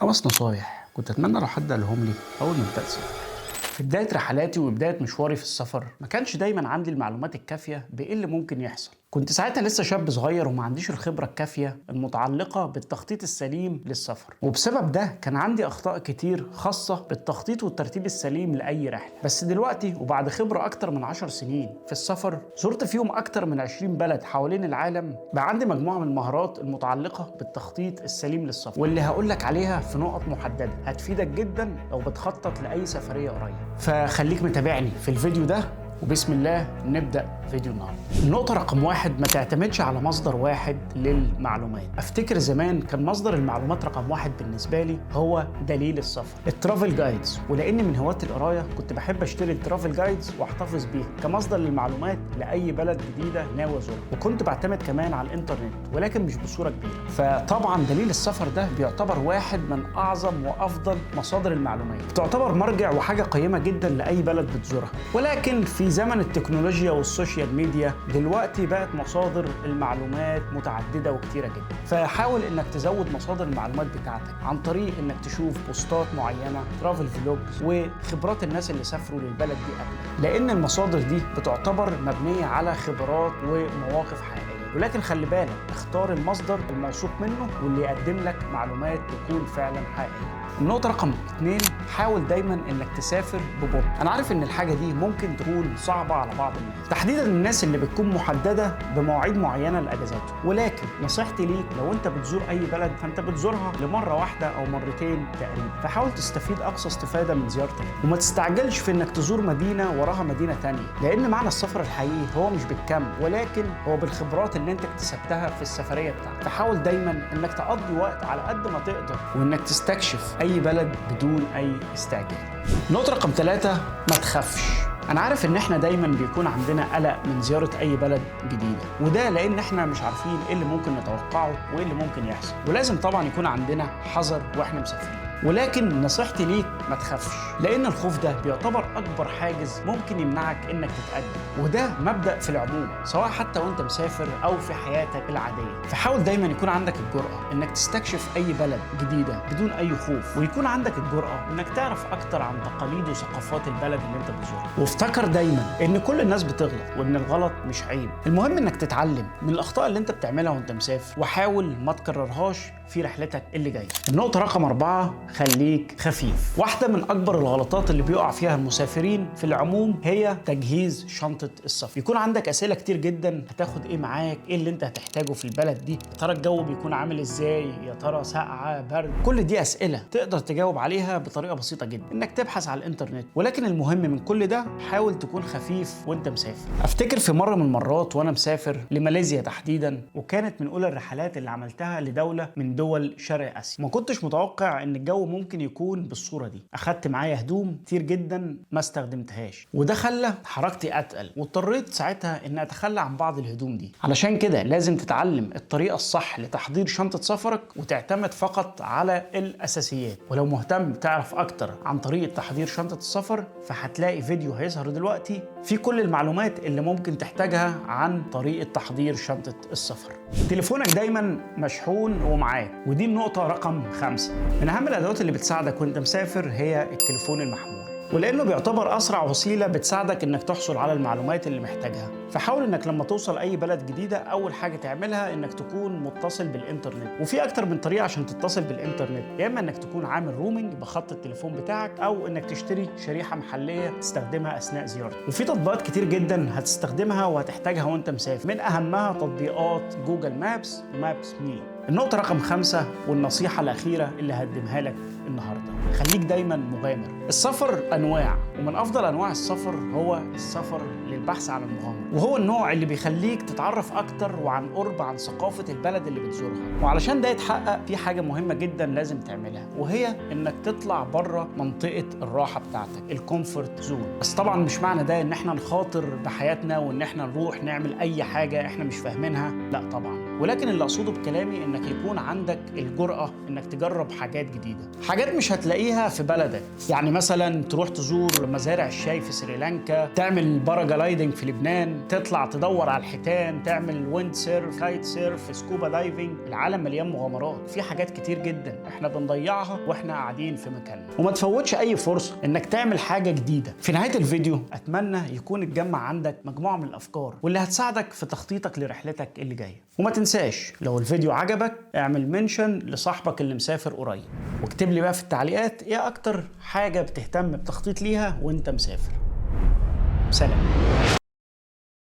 5 نصايح كنت اتمنى لو حد قالهم لي اول ما بدات اسافر. في بدايه رحلاتي وبدايه مشواري في السفر ما كانش دايما عندي المعلومات الكافيه بايه اللي ممكن يحصل. كنت ساعتها لسه شاب صغير وما عنديش الخبره الكافيه المتعلقه بالتخطيط السليم للسفر، وبسبب ده كان عندي اخطاء كتير خاصه بالتخطيط والترتيب السليم لاي رحله. بس دلوقتي وبعد خبره اكتر من 10 سنين في السفر زرت فيهم اكتر من 20 بلد حوالين العالم، بقى عندي مجموعه من المهارات المتعلقه بالتخطيط السليم للسفر، واللي هقول لك عليها في نقط محدده هتفيدك جدا لو بتخطط لاي سفريه قريب. فخليك متابعني في الفيديو ده، وبسم الله نبدأ فيديو النهارده. النقطة رقم 1، ما تعتمدش على مصدر واحد للمعلومات. افتكر زمان كان مصدر المعلومات رقم 1 بالنسبة لي هو دليل السفر، الترافل جايدز، ولأني من هواة القراية كنت بحب اشتري الترافل جايدز واحتفظ بيها كمصدر للمعلومات لأي بلد جديدة ناوي ازورها، وكنت بعتمد كمان على الانترنت ولكن مش بصورة كبيرة. فطبعا دليل السفر ده بيعتبر واحد من أعظم وأفضل مصادر المعلومات، بتعتبر مرجع وحاجة قيمة جدا لأي بلد بتزورها. ولكن في زمن التكنولوجيا والسوشيال ميديا دلوقتي بقت مصادر المعلومات متعددة وكتيرة جدا، فحاول انك تزود مصادر المعلومات بتاعتك عن طريق انك تشوف بوستات معينة، ترافل فلوجز، وخبرات الناس اللي سافروا للبلد دي قبل، لان المصادر دي بتعتبر مبنية على خبرات ومواقف حقيقية. ولكن خلي بالك، اختار المصدر الموثوق منه واللي يقدم لك معلومات تكون فعلا حقيقية. النقطة رقم 2، حاول دايما انك تسافر ببطء. انا عارف ان الحاجة دي ممكن تكون صعبة على بعض الناس، تحديدا الناس اللي بتكون محددة بمواعيد معينة لاجازاتهم، ولكن نصيحتي ليك لو انت بتزور اي بلد فانت بتزورها لمرة واحدة او مرتين تقريبا، فحاول تستفيد اقصى استفادة من زيارتك، وما تستعجلش في انك تزور مدينة وراها مدينة تانية، لان معنى السفر الحقيقي هو مش بالكم ولكن هو بالخبرات اللي انت اكتسبتها في السفرية بتاعتك. فحاول دايما انك تقضي وقت على قد ما تقدر وانك تستكشف اي بلد بدون اي استعجال. نقطة رقم 3، ما تخافش. أنا عارف إن إحنا دايماً بيكون عندنا قلق من زيارة أي بلد جديدة، وده لأن إحنا مش عارفين إيه اللي ممكن نتوقعه وإيه اللي ممكن يحصل، ولازم طبعاً يكون عندنا حذر وإحنا مسافرين. ولكن نصيحتي ليك ما تخافش، لأن الخوف ده بيعتبر أكبر حاجز ممكن يمنعك إنك تتقدم، وده مبدأ في العموم سواء حتى وأنت مسافر أو في حياتك العادية. فحاول دايما يكون عندك الجرأة إنك تستكشف أي بلد جديدة بدون أي خوف، ويكون عندك الجرأة إنك تعرف أكتر عن تقاليد وثقافات البلد اللي أنت بتزورها. وافتكر دايما إن كل الناس بتغلط وإن الغلط مش عيب، المهم إنك تتعلم من الأخطاء اللي أنت بتعملها وأنت مسافر، وحاول ما تكررهاش في رحلتك اللي جاية. النقطة رقم 4، خليك خفيف. واحدة من أكبر الغلطات اللي بيقع فيها المسافرين في العموم هي تجهيز شنطة السفر. يكون عندك أسئلة كتير جدا، هتاخد إيه معاك؟ إيه اللي أنت هتحتاجه في البلد دي؟ يا ترى الجو بيكون عامل إزاي؟ يا ترى ساقعة برد؟ كل دي أسئلة تقدر تجاوب عليها بطريقة بسيطة جدا، إنك تبحث على الإنترنت. ولكن المهم من كل ده، حاول تكون خفيف وأنت مسافر. أفتكر في مرة من المرات وأنا مسافر لماليزيا تحديدا، وكانت من أولى الرحلات اللي عملتها لدولة من دول شرق آسيا، ما كنتش متوقع إن الجو ممكن يكون بالصورة دي. أخدت معايا هدوم كتير جدا ما استخدمتهاش، وده خلى حركتي أتقل، واضطريت ساعتها إن أتخلى عن بعض الهدوم دي. علشان كده لازم تتعلم الطريقة الصح لتحضير شنطة سفرك وتعتمد فقط على الأساسيات. ولو مهتم تعرف أكتر عن طريقة تحضير شنطة السفر، فهتلاقي فيديو هيظهر دلوقتي فيه كل المعلومات اللي ممكن تحتاجها عن طريقة تحضير شنطة السفر. تليفونك دايما مشحون ومعاك، ودي النقطة رقم 5. من أهم الأدوات اللي بتساعدك وانت مسافر هي التليفون المحمول، ولأنه بيعتبر أسرع وسيلة بتساعدك إنك تحصل على المعلومات اللي محتاجها. فحاول إنك لما توصل أي بلد جديدة أول حاجة تعملها إنك تكون متصل بالإنترنت، وفي أكتر من طريقة عشان تتصل بالإنترنت، يا إما إنك تكون عامل رومينج بخط التليفون بتاعك، أو إنك تشتري شريحة محلية تستخدمها أثناء زيارتك. وفي تطبيقات كتير جدا هتستخدمها وهتحتاجها وأنت مسافر، من أهمها تطبيقات جوجل مابس ومابس مي. النقطة رقم 5 والنصيحة الأخيرة اللي هقدمها لك النهاردة، خليك دايما مغامر. السفر أنواع، ومن أفضل أنواع السفر هو السفر للبحث عن المغامرة، وهو النوع اللي بيخليك تتعرف أكتر وعن قرب عن ثقافة البلد اللي بتزورها. وعلشان ده يتحقق في حاجة مهمة جدا لازم تعملها، وهي إنك تطلع بره منطقة الراحة بتاعتك، الكومفورت زون. بس طبعا مش معنى ده إن احنا نخاطر بحياتنا وإن احنا نروح نعمل أي حاجة احنا مش فاهمينها، لا طبعا. ولكن اللي اقصده بكلامي انك يكون عندك الجرأة انك تجرب حاجات جديدة، حاجات مش هتلاقيها في بلدك. يعني مثلا تروح تزور مزارع الشاي في سريلانكا، تعمل باراجلايدنج في لبنان، تطلع تدور على الحيتان، تعمل ويند سيرف، كايت سيرف، سكوبا دايفنج. العالم مليان مغامرات، في حاجات كتير جدا احنا بنضيعها واحنا قاعدين في مكاننا. وما تفوتش اي فرصة انك تعمل حاجة جديدة. في نهاية الفيديو اتمنى يكون اتجمع عندك مجموعة من الافكار واللي هتساعدك في تخطيطك لرحلتك اللي جاية. وما تنساش لو الفيديو عجبك اعمل منشن لصاحبك اللي مسافر قريب، واكتب لي بقى في التعليقات ايه اكتر حاجة بتهتم بتخطيط ليها وانت مسافر. سلام.